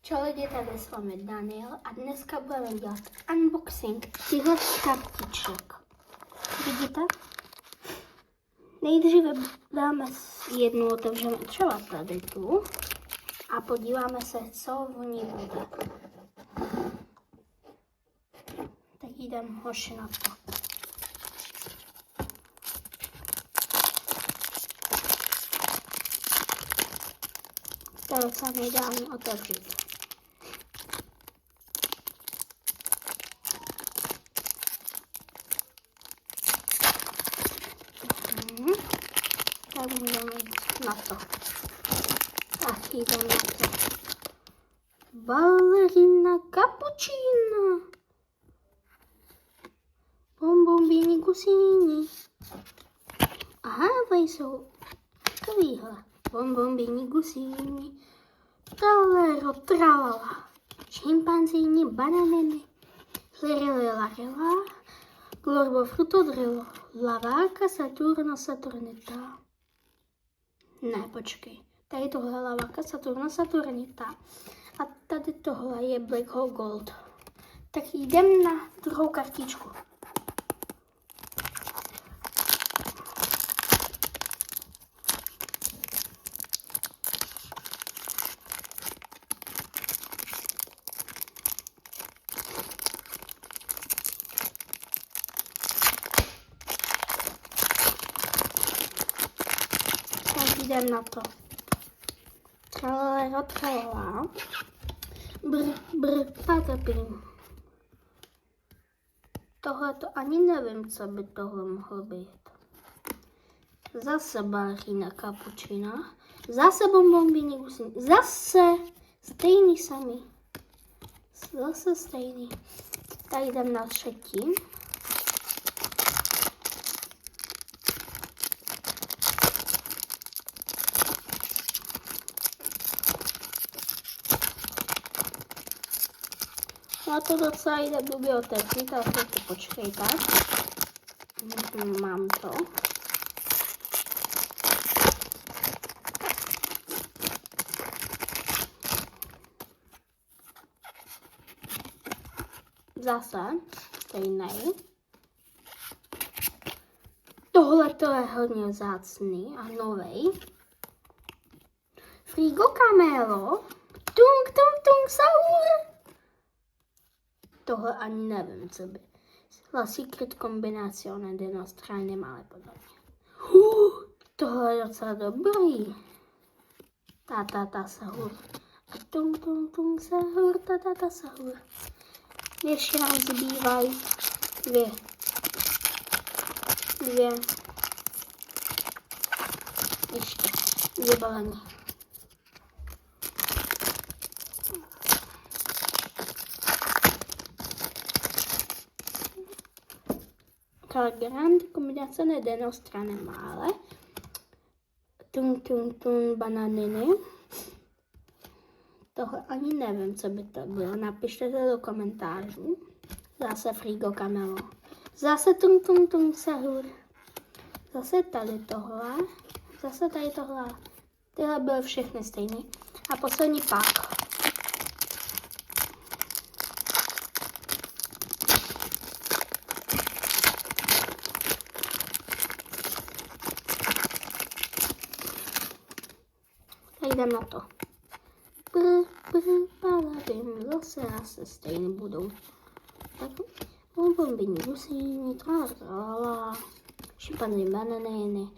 Čau lidi, tady s vámi Daniel a dneska budeme dělat unboxing těchto kartiček. Vidíte? Nejdříve dáme jednu, otevřeme třeba tady tu a podíváme se, co v ní bude. Tak jdem hoši na to. To je docela nejdálně otevřít. Tak jdeme na to. Tak jdeme na to. Ballerina cappuccino. Bonbonbíni gusíni. Aha, tady jsou takovýhle. Bonbonbíni gusíni. Tralero, tralala. Šimpanzíni, bananiny. Lirili, larila. Glorbo, frutodrilo. Laváka, Saturna, Saturnita. Ne, počkej. Tady tohle je laváka, Saturna, Saturnita. A tady tohle je Black Hole Gold. Tak jdem na druhou kartičku. Jdem na to. Tralala, tralala. Patapim. Tohle to ani nevím, co by tohle mohlo být. Zase ballerina cappuccina. Zase bonbonbíni gusíni. Zase stejný samý. Zase stejný. Tak jdem na třetí. No to docela jde blbě otevřít, ale chvilku počkejte. Mám to. Zase stejný. Tohle to je hodně vzácný a novej. Frigo Camelo. Tung tung tung saur. Tohle ani nevím, co by. La Secret Combinazione de nostra animale podobně. Tohle je docela dobrý. Ta sahur. A tung tung tung sahur, ta sahur. Ještě nám zbývají dvě. Ještě dvě balení. Grande combinazione delle nostre animale. Tung tung tung bananiny. Tohle ani nevím, co by to bylo. Napište to do komentářů. Zase Frigo Camelo. Zase tung tung tung sahur. Zase tady tohle. Zase tady tohle. Tyhle byly všechny stejné. A poslední pak. Jdem na to. Zase stejný budou. Tak bonbonbíni gusíni, tralala, šimpanzí, bananiny.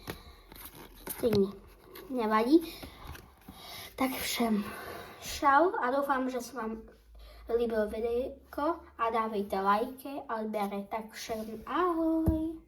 Stejný. Nevadí. Tak všem čau a doufám, že se vám líbilo videjko a dávejte lajky a odběrejte. Tak všem ahoj.